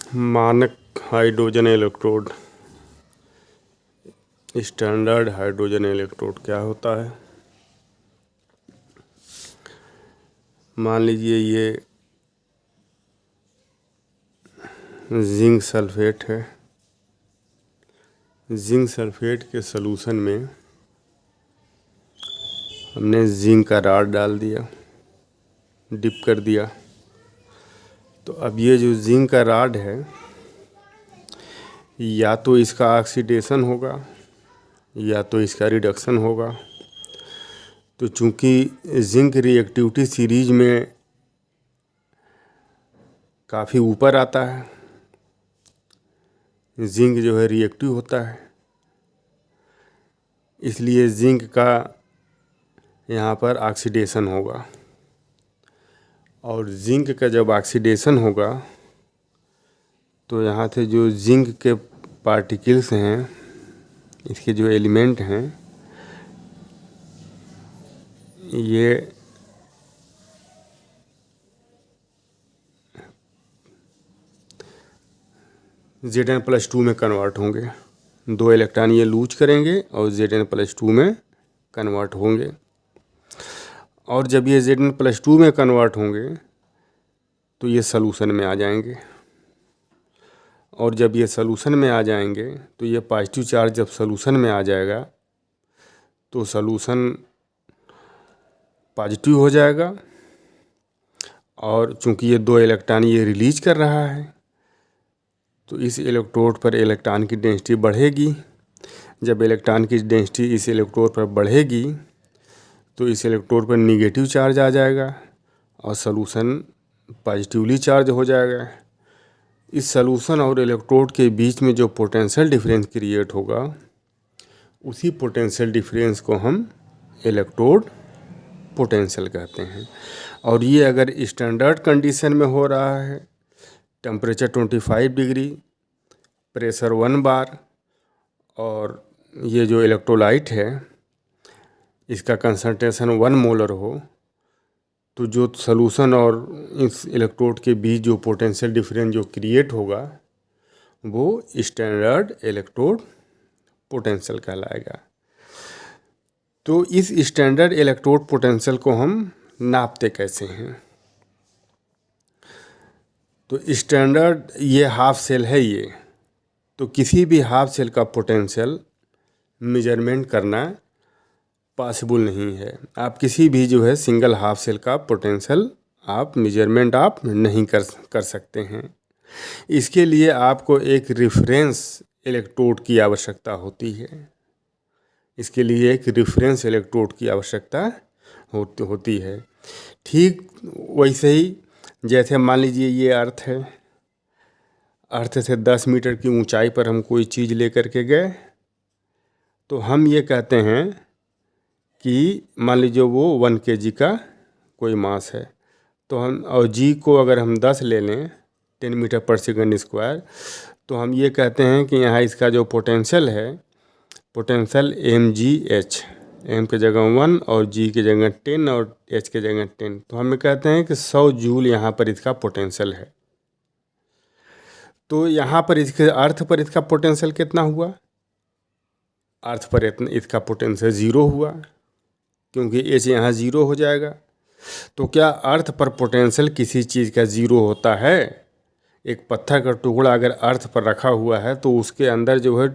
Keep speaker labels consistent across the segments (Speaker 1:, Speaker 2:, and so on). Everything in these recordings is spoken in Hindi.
Speaker 1: मानक hydrogen electrode, standard hydrogen electrode क्या होता है? मान लीजिए ये जिंक सल्फेट है। जिंक सल्फेट के सलूशन में हमने जिंक का राड डाल दिया, डिप कर दिया। तो अब ये जो जिंक का राड है, या तो इसका ऑक्सीडेशन होगा या तो इसका रिडक्शन होगा। तो चूंकि जिंक रिएक्टिविटी सीरीज में काफ़ी ऊपर आता है, जिंक जो है रिएक्टिव होता है, इसलिए जिंक का यहाँ पर ऑक्सीडेशन होगा। और जिंक का जब ऑक्सीडेशन होगा तो यहाँ से जो जिंक के पार्टिकल्स हैं, इसके जो एलिमेंट हैं, ये Zn+2 में कन्वर्ट होंगे। 2 इलेक्ट्रॉन ये लूज करेंगे और Zn+2 में कन्वर्ट होंगे। और जब ये Zn+2 में कन्वर्ट होंगे तो ये सलूशन में आ जाएंगे। और जब ये सलूशन में आ जाएंगे तो ये पॉजिटिव चार्ज जब सलूशन में आ जाएगा तो सलूशन पॉजिटिव हो जाएगा। और चूंकि ये 2 इलेक्ट्रॉन ये रिलीज कर रहा है तो इस इलेक्ट्रोड पर इलेक्ट्रॉन की डेंसिटी बढ़ेगी। जब इलेक्ट्रॉन की डेंसिटी इस इलेक्ट्रोड पर बढ़ेगी तो इस इलेक्ट्रोड पर निगेटिव चार्ज आ जाएगा और सलूशन पॉजिटिवली चार्ज हो जाएगा। इस सलूशन और इलेक्ट्रोड के बीच में जो पोटेंशियल डिफरेंस क्रिएट होगा, उसी पोटेंशियल डिफरेंस को हम इलेक्ट्रोड पोटेंशियल कहते हैं। और ये अगर स्टैंडर्ड कंडीशन में हो रहा है, टेम्परेचर 25 डिग्री, प्रेशर 1 बार, और ये जो इलेक्ट्रोलाइट है इसका कंसंट्रेशन 1 मोलर हो, तो जो सलूशन और इस इलेक्ट्रोड के बीच जो पोटेंशियल डिफरेंस जो क्रिएट होगा वो स्टैंडर्ड इलेक्ट्रोड पोटेंशियल कहलाएगा। तो इस स्टैंडर्ड इलेक्ट्रोड पोटेंशियल को हम नापते कैसे हैं? तो स्टैंडर्ड ये हाफ सेल है ये, तो किसी भी हाफ सेल का पोटेंशियल मेजरमेंट करना पॉसिबल नहीं है। आप किसी भी जो है सिंगल हाफ सेल का पोटेंशियल आप मेजरमेंट आप नहीं कर सकते हैं। इसके लिए आपको एक रेफरेंस इलेक्ट्रोड की आवश्यकता होती है। इसके लिए एक रेफरेंस इलेक्ट्रोड की आवश्यकता होती है। ठीक वैसे ही जैसे मान लीजिए ये अर्थ है, अर्थ से 10 मीटर की ऊंचाई पर हम कोई चीज़ लेकर के गए, तो हम ये कहते हैं कि मान लीजिए वो 1 kg का कोई मास है, तो हम और जी को अगर हम 10 ले लें 10 मीटर पर सेकंड स्क्वायर, तो हम ये कहते हैं कि यहाँ इसका जो पोटेंशियल है, पोटेंशियल mgh, m के जगह 1 और g की जगह 10 और h के जगह 10, तो हम कहते हैं कि 100 जूल यहाँ पर इसका पोटेंशियल है। तो यहाँ पर इसके अर्थ पर इसका पोटेंशियल कितना हुआ? अर्थ पर इसका पोटेंशियल 0 हुआ, क्योंकि h यहाँ 0 हो जाएगा। तो क्या अर्थ पर पोटेंशियल किसी चीज़ का 0 होता है? एक पत्थर का टुकड़ा अगर अर्थ पर रखा हुआ है तो उसके अंदर जो है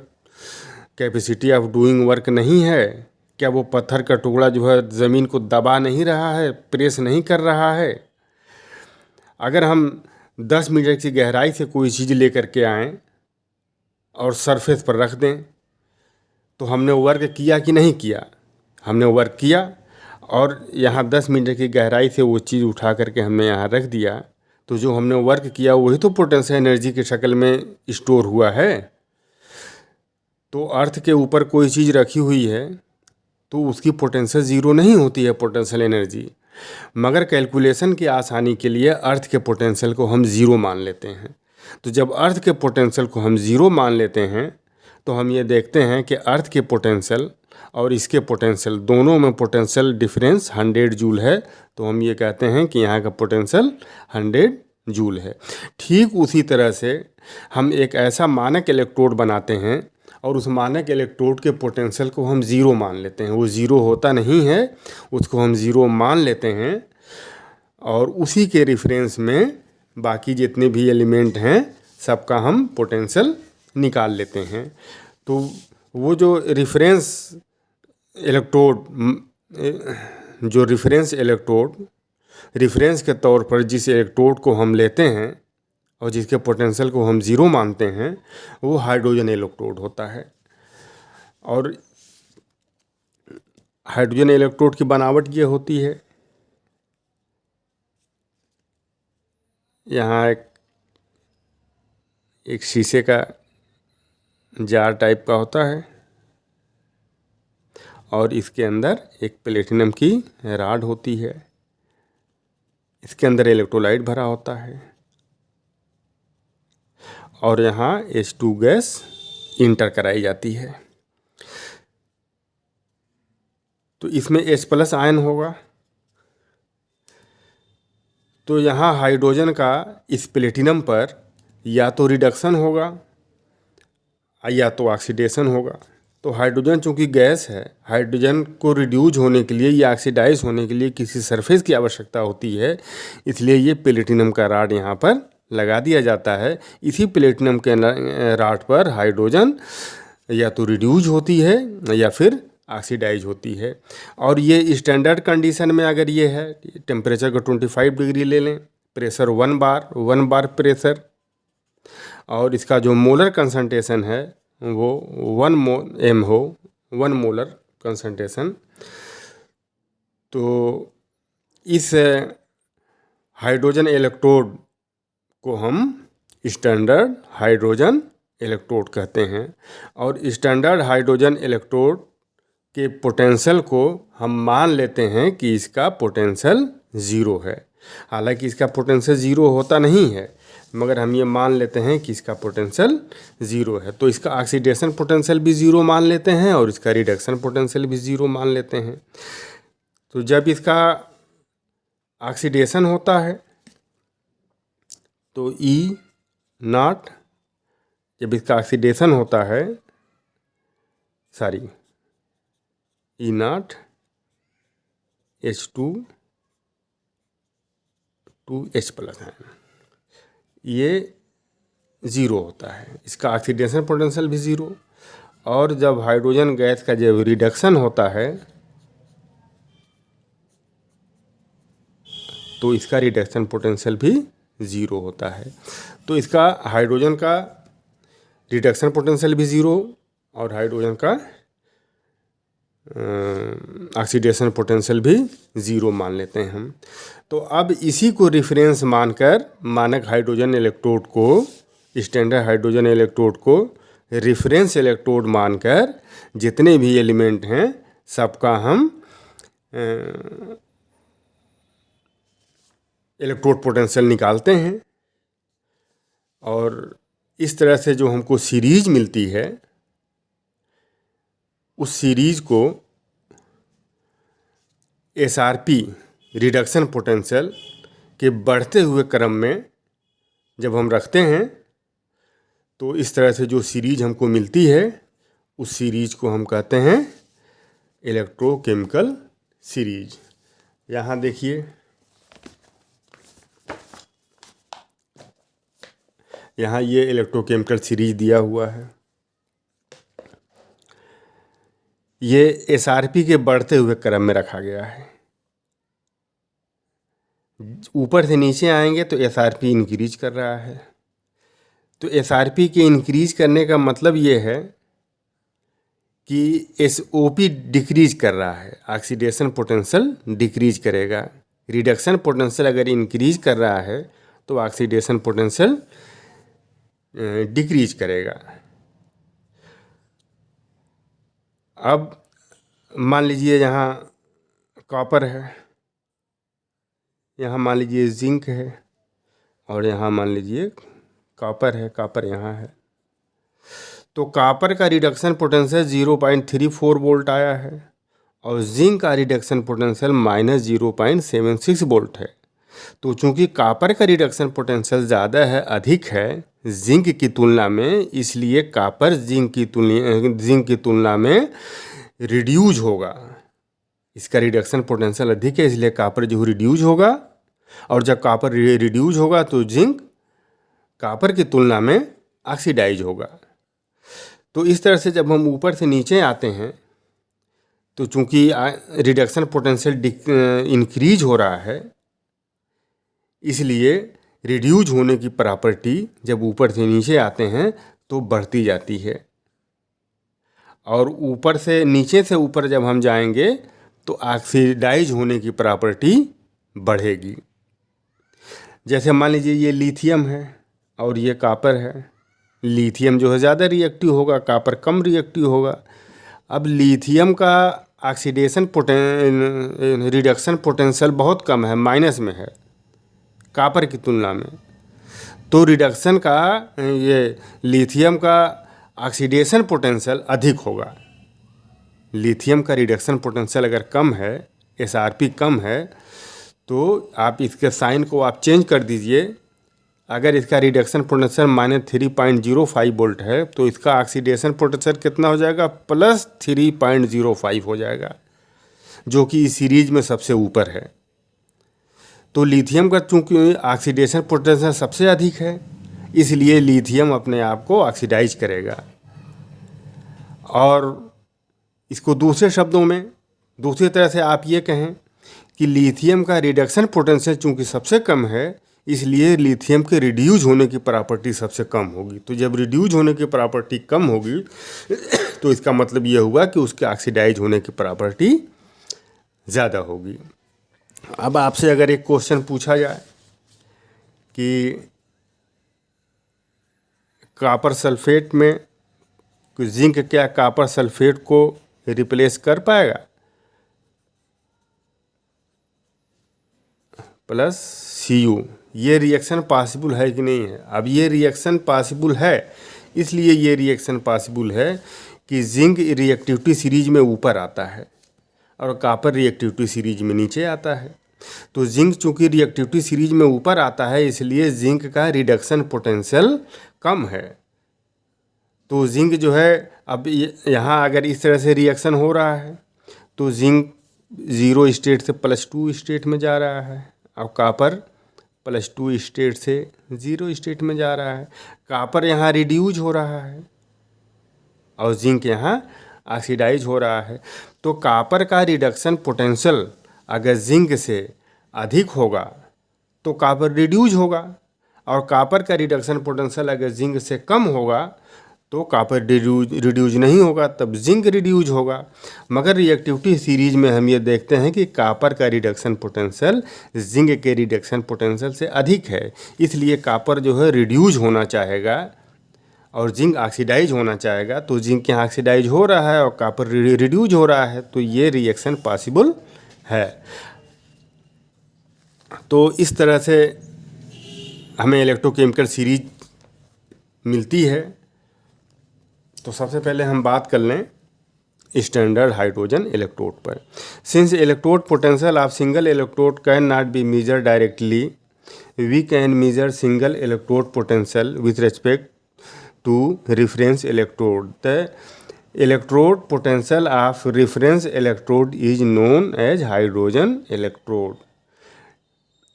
Speaker 1: कैपेसिटी ऑफ डूइंग वर्क नहीं है? क्या वो पत्थर का टुकड़ा जो है ज़मीन को दबा नहीं रहा है, प्रेस नहीं कर रहा है? अगर हम 10 मीटर की गहराई से कोई चीज़ लेकर के आएँ और सरफेस पर रख दें, तो हमने वर्क किया कि नहीं किया? हमने वर्क किया। और यहाँ 10 मीटर की गहराई से वो चीज़ उठा करके हमने यहाँ रख दिया, तो जो हमने वर्क किया वही तो पोटेंशियल एनर्जी की शक्ल में स्टोर हुआ है। तो अर्थ के ऊपर कोई चीज़ रखी हुई है तो उसकी पोटेंशियल 0 नहीं होती है पोटेंशियल एनर्जी, मगर कैलकुलेशन की आसानी के लिए अर्थ के पोटेंशियल को हम 0 मान लेते हैं। तो जब अर्थ के पोटेंशियल को हम 0 मान लेते हैं तो हम ये देखते हैं कि अर्थ के पोटेंशियल और इसके पोटेंशियल दोनों में पोटेंशियल डिफरेंस 100 जूल है। तो हम ये कहते हैं कि यहाँ का पोटेंशियल 100 जूल है। ठीक उसी तरह से हम एक ऐसा मानक इलेक्ट्रोड बनाते हैं और उस मानक इलेक्ट्रोड के पोटेंशियल को हम ज़ीरो मान लेते हैं। वो ज़ीरो होता नहीं है, उसको हम ज़ीरो मान लेते हैं और उसी के रेफरेंस में बाकी जितने भी एलिमेंट हैं सबका हम पोटेंशियल निकाल लेते हैं। तो वो जो रेफरेंस इलेक्ट्रोड रेफरेंस के तौर पर जिस इलेक्ट्रोड को हम लेते हैं और जिसके पोटेंशियल को हम ज़ीरो मानते हैं वो हाइड्रोजन इलेक्ट्रोड होता है। और हाइड्रोजन इलेक्ट्रोड की बनावट ये होती है, यहाँ एक शीशे का जार टाइप का होता है और इसके अंदर एक प्लेटिनम की रॉड होती है। इसके अंदर इलेक्ट्रोलाइट भरा होता है और यहाँ H2 गैस इंटर कराई जाती है। तो इसमें H+ आयन होगा। तो यहाँ हाइड्रोजन का इस प्लेटिनम पर या तो रिडक्शन होगा या तो ऑक्सीडेशन होगा। तो हाइड्रोजन चूँकि गैस है, हाइड्रोजन को रिड्यूज होने के लिए या ऑक्सीडाइज होने के लिए किसी सरफेस की आवश्यकता होती है, इसलिए ये प्लेटिनम का रॉड यहाँ पर लगा दिया जाता है। इसी प्लेटिनम के रॉड पर हाइड्रोजन या तो रिड्यूज होती है या फिर ऑक्सीडाइज होती है। और ये स्टैंडर्ड कंडीशन में अगर ये है, टेम्परेचर को 25 डिग्री ले लें, प्रेशर 1 बार प्रेशर, और इसका जो मोलर कंसंट्रेशन है वो 1 m हो, 1 मोलर कंसंट्रेशन। तो इस हाइड्रोजन इलेक्ट्रोड को हम स्टैंडर्ड हाइड्रोजन इलेक्ट्रोड कहते हैं। और स्टैंडर्ड हाइड्रोजन इलेक्ट्रोड के पोटेंशियल को हम मान लेते हैं कि इसका पोटेंशियल ज़ीरो है। हालांकि इसका पोटेंशियल ज़ीरो होता नहीं है, मगर हम ये मान लेते हैं कि इसका पोटेंशियल ज़ीरो है। तो इसका ऑक्सीडेशन पोटेंशियल भी ज़ीरो मान लेते हैं और इसका रिडक्शन पोटेंशियल भी ज़ीरो मान लेते हैं। तो जब इसका ऑक्सीडेशन होता है तो E0, जब इसका ऑक्सीडेशन होता है E0 H2 2H+ है, ये ज़ीरो होता है। इसका ऑक्सीडेशन पोटेंशियल भी ज़ीरो। और जब हाइड्रोजन गैस का जब रिडक्शन होता है तो इसका रिडक्शन पोटेंशियल भी ज़ीरो होता है। तो इसका हाइड्रोजन का रिडक्शन पोटेंशियल भी ज़ीरो और हाइड्रोजन का ऑक्सीडेशन पोटेंशियल भी ज़ीरो मान लेते हैं हम। तो अब इसी को रेफरेंस मानकर मानक हाइड्रोजन इलेक्ट्रोड को, स्टैंडर्ड हाइड्रोजन इलेक्ट्रोड को रेफरेंस इलेक्ट्रोड मानकर जितने भी एलिमेंट हैं सबका हम इलेक्ट्रोड पोटेंशियल निकालते हैं। और इस तरह से जो हमको सीरीज मिलती है उस सीरीज को SRP रिडक्शन पोटेंशियल के बढ़ते हुए क्रम में जब हम रखते हैं तो इस तरह से जो सीरीज हमको मिलती है उस सीरीज को हम कहते हैं इलेक्ट्रोकेमिकल सीरीज। यहाँ देखिए, यहाँ ये इलेक्ट्रोकेमिकल सीरीज दिया हुआ है। ये SRP के बढ़ते हुए क्रम में रखा गया है। ऊपर से नीचे आएंगे तो SRP इंक्रीज कर रहा है। तो SRP के इंक्रीज करने का मतलब ये है कि SOP डिक्रीज कर रहा है, ऑक्सीडेशन पोटेंशियल डिक्रीज करेगा। रिडक्शन पोटेंशियल अगर इंक्रीज कर रहा है तो ऑक्सीडेशन पोटेंशियल डिक्रीज करेगा। अब मान लीजिए यहाँ कॉपर है, यहाँ मान लीजिए जिंक है और यहाँ मान लीजिए कॉपर है, कॉपर यहाँ है। तो कॉपर का रिडक्शन पोटेंशियल 0.34 वोल्ट आया है और जिंक का रिडक्शन पोटेंशियल -0.76 वोल्ट है। तो चूंकि कॉपर का रिडक्शन पोटेंशियल ज़्यादा है, अधिक है जिंक की तुलना में, इसलिए कॉपर जिंक की तुलना में रिड्यूज होगा। इसका रिडक्शन पोटेंशियल अधिक है, इसलिए कॉपर जो रिड्यूज होगा, और जब कॉपर रिड्यूज होगा तो जिंक कॉपर की तुलना में ऑक्सीडाइज होगा। तो इस तरह से जब हम ऊपर से नीचे आते हैं तो चूंकि रिडक्शन पोटेंशियल इंक्रीज हो रहा है, इसलिए रिड्यूज होने की प्रॉपर्टी जब ऊपर से नीचे आते हैं तो बढ़ती जाती है, और ऊपर से नीचे से ऊपर जब हम जाएंगे तो ऑक्सीडाइज होने की प्रॉपर्टी बढ़ेगी। जैसे मान लीजिए ये लिथियम है और ये कॉपर है। लिथियम जो है ज़्यादा रिएक्टिव होगा, कॉपर कम रिएक्टिव होगा। अब लिथियम का ऑक्सीडेशन रिडक्शन पोटेंशियल बहुत कम है, माइनस में है कॉपर की तुलना में। तो रिडक्शन का ये लिथियम का ऑक्सीडेशन पोटेंशियल अधिक होगा। लिथियम का रिडक्शन पोटेंशियल अगर कम है, एसआरपी कम है, तो आप इसके साइन को आप चेंज कर दीजिए। अगर इसका रिडक्शन पोटेंशियल -3.05 वोल्ट है तो इसका ऑक्सीडेशन पोटेंशियल कितना हो जाएगा? +3.05 हो जाएगा, जो कि इस सीरीज में सबसे ऊपर है। तो लिथियम का चूंकि ऑक्सीडेशन पोटेंशियल सबसे अधिक है, इसलिए लिथियम अपने आप को ऑक्सीडाइज करेगा। और इसको दूसरे शब्दों में, दूसरी तरह से आप ये कहें कि लिथियम का रिडक्शन पोटेंशियल चूंकि सबसे कम है, इसलिए लिथियम के रिड्यूज होने की प्रॉपर्टी सबसे कम होगी। तो जब रिड्यूज होने की प्रॉपर्टी कम होगी तो इसका मतलब ये हुआ कि उसके ऑक्सीडाइज होने की प्रॉपर्टी ज़्यादा होगी। अब आपसे अगर एक क्वेश्चन पूछा जाए कि कॉपर सल्फेट में जिंक क्या कॉपर सल्फेट को रिप्लेस कर पाएगा? +Cu, ये रिएक्शन पॉसिबल है कि नहीं है? अब ये रिएक्शन पॉसिबल है, इसलिए ये रिएक्शन पॉसिबल है कि जिंक रिएक्टिविटी सीरीज में ऊपर आता है और कॉपर रिएक्टिविटी सीरीज में नीचे आता है। तो जिंक चूंकि रिएक्टिविटी सीरीज में ऊपर आता है, इसलिए जिंक का रिडक्शन पोटेंशियल कम है। तो जिंक जो है, अब यहाँ अगर इस तरह से रिएक्शन हो रहा है तो जिंक 0 स्टेट से +2 स्टेट में जा रहा है, और कॉपर +2 स्टेट से 0 स्टेट में जा रहा है। कॉपर यहाँ रिड्यूज हो रहा है और जिंक यहाँ ऑक्सीडाइज हो रहा है। तो कॉपर का रिडक्शन पोटेंशियल अगर जिंक से अधिक होगा तो कॉपर रिड्यूज होगा, और कॉपर का रिडक्शन पोटेंशियल अगर जिंक से कम होगा तो कॉपर रिड्यूज नहीं होगा, तब जिंक रिड्यूज होगा। मगर रिएक्टिविटी सीरीज में हम ये देखते हैं कि कॉपर का रिडक्शन पोटेंशियल जिंक के रिडक्शन पोटेंशियल से अधिक है, इसलिए कॉपर जो है रिड्यूज होना चाहेगा और जिंक ऑक्सीडाइज होना चाहेगा। तो जिंक यहाँ ऑक्सीडाइज हो रहा है और कॉपर रिड्यूज हो रहा है, तो ये रिएक्शन पॉसिबल है। तो इस तरह से हमें इलेक्ट्रोकेमिकल सीरीज मिलती है। तो सबसे पहले हम बात कर लें स्टैंडर्ड हाइड्रोजन इलेक्ट्रोड पर। Since electrode potential of single electrode can not be measure directly, we can measure single electrode potential with respect to reference electrode. The electrode potential of reference electrode is known as hydrogen electrode,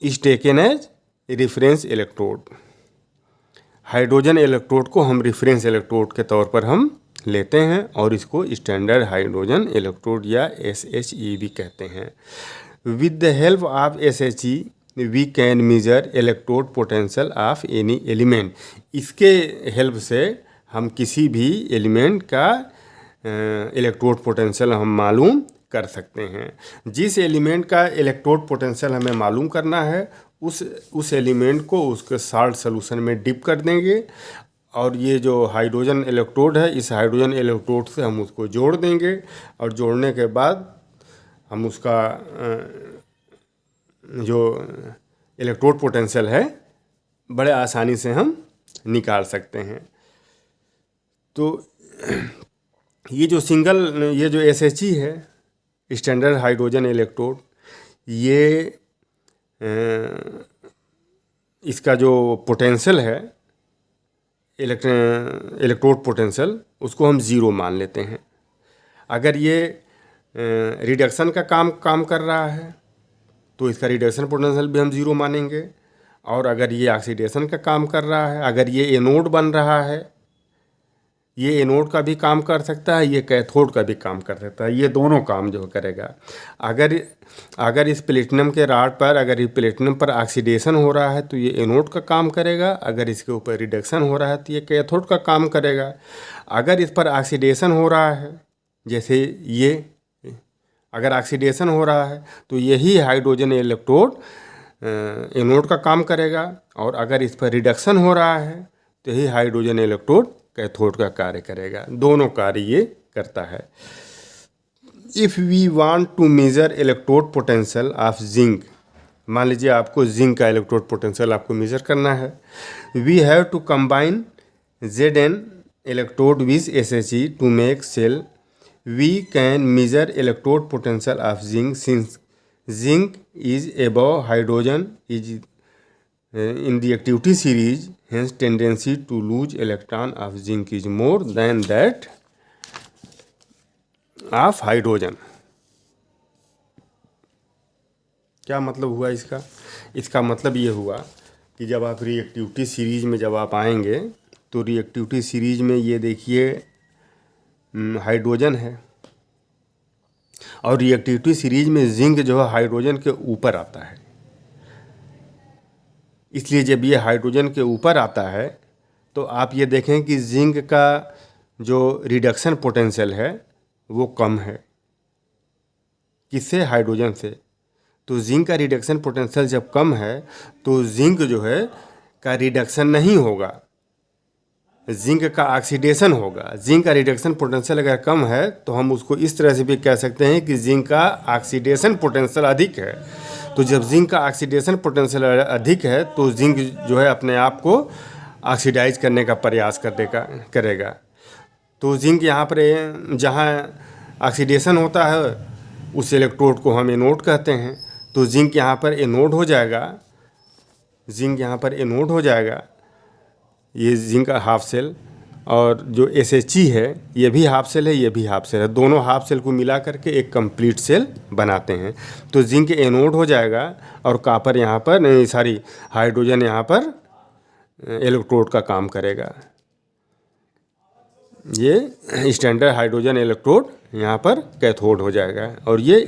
Speaker 1: is taken as reference electrode. Hydrogen electrode को हम रेफरेंस इलेक्ट्रोड के तौर पर हम लेते हैं और इसको स्टैंडर्ड हाइड्रोजन इलेक्ट्रोड या SHE भी कहते हैं। With the help of SHE we can measure electrode potential of any element. इसके हेल्प से हम किसी भी एलिमेंट का इलेक्ट्रोड पोटेंशियल हम मालूम कर सकते हैं। जिस एलिमेंट का इलेक्ट्रोड पोटेंशियल हमें मालूम करना है, उस एलिमेंट को उसके साल्ट सॉल्यूशन में डिप कर देंगे, और ये जो हाइड्रोजन इलेक्ट्रोड है, इस हाइड्रोजन इलेक्ट्रोड से हम उसको जोड़ देंगे, और जोड़ने के बाद हम उसका जो इलेक्ट्रोड पोटेंशियल है बड़े आसानी से हम निकाल सकते हैं। तो ये जो SHE है, स्टैंडर्ड हाइड्रोजन इलेक्ट्रोड, ये इसका जो पोटेंशियल है इलेक्ट्रोड पोटेंशियल, उसको हम ज़ीरो मान लेते हैं। अगर ये रिडक्शन का काम कर रहा है तो इसका रिडक्शन पोटेंशियल भी हम ज़ीरो मानेंगे। और अगर ये ऑक्सीडेशन का काम कर रहा है, अगर ये एनोड बन रहा है, ये एनोड का भी काम कर सकता है, ये कैथोड का भी काम कर सकता है, ये दोनों काम जो करेगा। अगर इस प्लेटिनम के रॉड पर, अगर इस प्लेटिनम पर ऑक्सीडेशन हो रहा है तो ये एनोड का काम करेगा, अगर इसके ऊपर रिडक्शन हो रहा है तो ये कैथोड का काम करेगा। अगर इस पर ऑक्सीडेशन हो रहा है, जैसे ये अगर ऑक्सीडेशन हो रहा है तो यही हाइड्रोजन इलेक्ट्रोड एनोड का काम करेगा, और अगर इस पर रिडक्शन हो रहा है तो यही हाइड्रोजन इलेक्ट्रोड कैथोड का कार्य करेगा। दोनों कार्य ये करता है। If we want to measure electrode potential of zinc, मान लीजिए आपको जिंक का इलेक्ट्रोड पोटेंशियल आपको मेजर करना है, we have to combine Zn electrode with SHE to make cell. We can measure electrode potential of zinc since zinc is above hydrogen is in the activity series, hence tendency to lose electron of zinc is more than that of hydrogen। क्या मतलब हुआ इसका? इसका मतलब ये हुआ कि जब आप रिएक्टिविटी सीरीज में जब आप आएंगे तो रिएक्टिविटी सीरीज में ये देखिए हाइड्रोजन है, और रिएक्टिविटी सीरीज में जिंक जो है हाइड्रोजन के ऊपर आता है। इसलिए जब ये हाइड्रोजन के ऊपर आता है तो आप ये देखें कि जिंक का जो रिडक्शन पोटेंशियल है वो कम है। किससे? हाइड्रोजन से। तो जिंक का रिडक्शन पोटेंशियल जब कम है तो जिंक जो है का रिडक्शन नहीं होगा, जिंक का ऑक्सीडेशन होगा। जिंक का रिडक्शन पोटेंशियल अगर कम है तो हम उसको इस तरह से भी कह सकते हैं कि जिंक का ऑक्सीडेशन पोटेंशियल अधिक है। तो जब जिंक का ऑक्सीडेशन पोटेंशियल अधिक है तो जिंक जो है अपने आप को ऑक्सीडाइज करने का प्रयास करेगा। तो जिंक यहाँ पर जहाँ ऑक्सीडेशन होता है उस इलेक्ट्रोड को हम एनोड कहते हैं। तो जिंक यहाँ पर एनोड हो जाएगा, जिंक यहाँ पर एनोड हो जाएगा, ये जिंक का हाफ सेल, और जो SHE है ये भी हाफ सेल है, ये भी हाफ सेल है। दोनों हाफ सेल को मिला करके एक कंप्लीट सेल बनाते हैं। तो जिंक एनोड हो जाएगा और कॉपर यहाँ पर हाइड्रोजन यहाँ पर इलेक्ट्रोड का काम करेगा। ये स्टैंडर्ड हाइड्रोजन इलेक्ट्रोड यहाँ पर कैथोड हो जाएगा और ये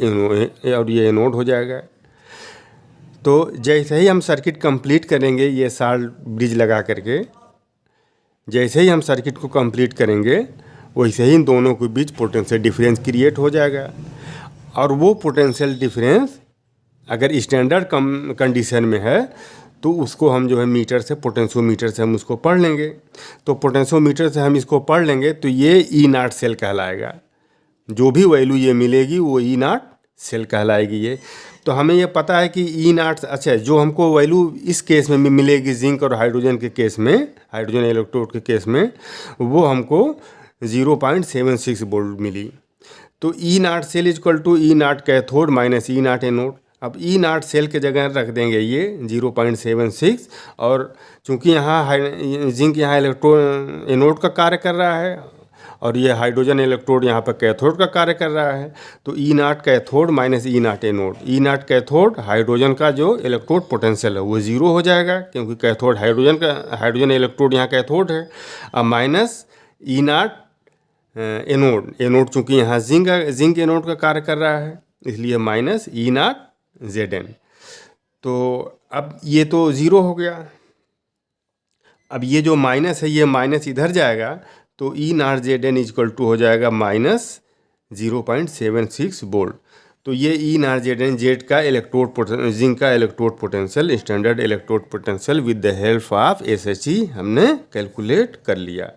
Speaker 1: एनोड हो जाएगा। तो जैसे ही हम सर्किट कंप्लीट करेंगे, ये साल्ट ब्रिज लगा करके जैसे ही हम सर्किट को कंप्लीट करेंगे वैसे ही इन दोनों के बीच पोटेंशियल डिफरेंस क्रिएट हो जाएगा। और वो पोटेंशियल डिफरेंस अगर स्टैंडर्ड कंडीशन में है तो उसको हम जो है मीटर से, पोटेंशियोमीटर से हम उसको पढ़ लेंगे। तो पोटेंशियोमीटर से हम इसको पढ़ लेंगे तो ये E0 सेल कहलाएगा। जो भी वैल्यू ये मिलेगी वो E0 सेल कहलाएगी ये। तो हमें ये पता है कि E0, अच्छा, जो हमको वैल्यू इस केस में मिलेगी जिंक और हाइड्रोजन के केस में, हाइड्रोजन इलेक्ट्रोड के केस में, वो हमको 0.76 वोल्ट मिली। तो E0 cell equal to E0 cathode minus E0 anode. अब E0 सेल के जगह रख देंगे ये 0.76, और चूँकि यहाँ जिंक यहाँ एनोड का कार्य कर रहा है और ये हाइड्रोजन इलेक्ट्रोड यहाँ पर कैथोड का कार्य कर रहा है, तो E0 cathode minus E0 anode. E0 cathode hydrogen का जो इलेक्ट्रोड पोटेंशियल है वो ज़ीरो हो जाएगा, क्योंकि कैथोड हाइड्रोजन इलेक्ट्रोड यहाँ कैथोड है। अब माइनस E0 एनोड चूँकि यहाँ जिंक एनोड का कार्य कर रहा है, इसलिए माइनस E0 Zn। तो अब ये तो ज़ीरो हो गया। अब ये जो माइनस है ये माइनस इधर जाएगा तो E0 Zn इक्वल टू हो जाएगा माइनस 0.76 वोल्ट। तो ये E0 Zn जेड का जिंक का electrode potential, standard electrode potential with the help of SHE हमने कैलकुलेट कर लिया।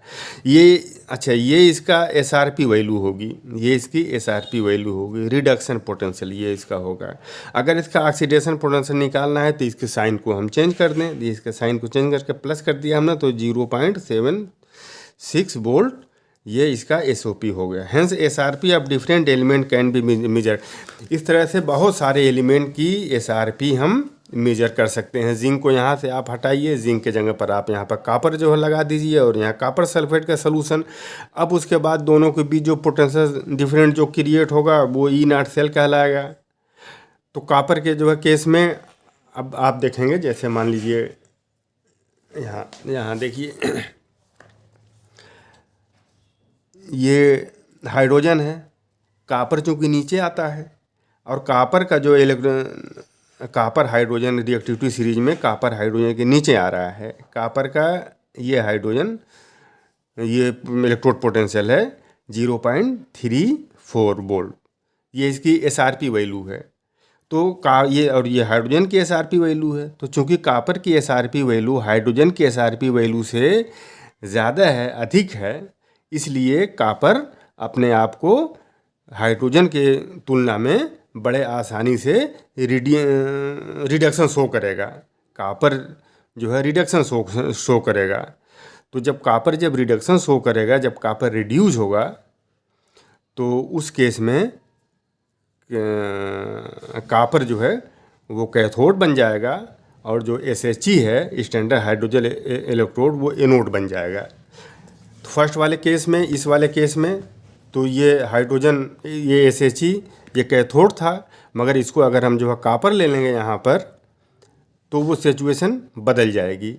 Speaker 1: ये अच्छा, ये इसका SRP वैल्यू होगी, ये इसकी SRP वैल्यू होगी। रिडक्शन पोटेंशियल ये इसका होगा। अगर इसका ऑक्सीडेशन पोटेंशियल निकालना है तो इसके साइन को हम चेंज कर दें। इसके साइन को चेंज करके प्लस कर दिया हमने, तो 0.76 वोल्ट ये इसका SOP हो गया। Hence SRP of different element can be measure. इस तरह से बहुत सारे एलिमेंट की SRP हम मेजर कर सकते हैं। जिंक को यहाँ से आप हटाइए, जिंक के जगह पर आप यहाँ पर कॉपर जो है लगा दीजिए और यहाँ कॉपर सल्फेट का सलूशन। अब उसके बाद दोनों के बीच जो पोटेंशियल डिफरेंट जो क्रिएट होगा वो E0 सेल कहलाएगा। तो कॉपर के जो है केस में अब आप देखेंगे, जैसे मान लीजिए यहाँ देखिए ये हाइड्रोजन है, कॉपर चूँकि नीचे आता है और कॉपर का जो कॉपर हाइड्रोजन रिएक्टिविटी सीरीज में कॉपर हाइड्रोजन के नीचे आ रहा है। कॉपर का ये हाइड्रोजन ये इलेक्ट्रोड पोटेंशियल है 0.34 वोल्ट, ये इसकी SRP वैल्यू है। तो ये हाइड्रोजन की SRP वैल्यू है। तो चूंकि कॉपर की SRP वैल्यू हाइड्रोजन की SRP वैल्यू से ज़्यादा है, अधिक है, इसलिए कॉपर अपने आप को हाइड्रोजन के तुलना में बड़े आसानी से रिडक्शन शो करेगा। कॉपर जो है रिडक्शन शो करेगा। तो जब कॉपर रिडक्शन शो करेगा, जब कॉपर रिड्यूस होगा, तो उस केस में कॉपर जो है वो कैथोड बन जाएगा और जो SHE है स्टैंडर्ड हाइड्रोजन इलेक्ट्रोड वो एनोड बन जाएगा। तो फर्स्ट वाले केस में, इस वाले केस में तो ये हाइड्रोजन ये SHE ये कैथोड था, मगर इसको अगर हम जो है कॉपर ले लेंगे यहाँ पर तो वो सिचुएशन बदल जाएगी।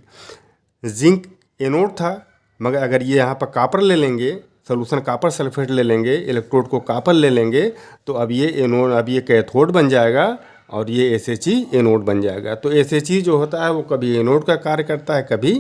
Speaker 1: जिंक एनोड था, मगर अगर ये यहाँ पर कॉपर ले लेंगे, सॉल्यूशन कॉपर सल्फेट ले लेंगे, इलेक्ट्रोड को कॉपर ले लेंगे, तो अब ये एनोड, अब ये कैथोड बन जाएगा और ये SHE एनोड बन जाएगा। तो SHE जो होता है वो कभी एनोड का कार्य करता है, कभी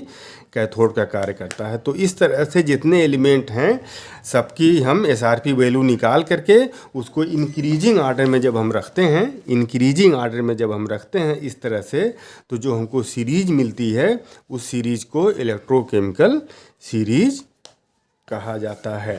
Speaker 1: कैथोड का कार्य करता है। तो इस तरह से जितने एलिमेंट हैं सबकी हम SRP वैल्यू निकाल करके उसको इंक्रीजिंग ऑर्डर में जब हम रखते हैं, इंक्रीजिंग ऑर्डर में जब हम रखते हैं इस तरह से, तो जो हमको सीरीज मिलती है उस सीरीज को इलेक्ट्रोकेमिकल सीरीज कहा जाता है।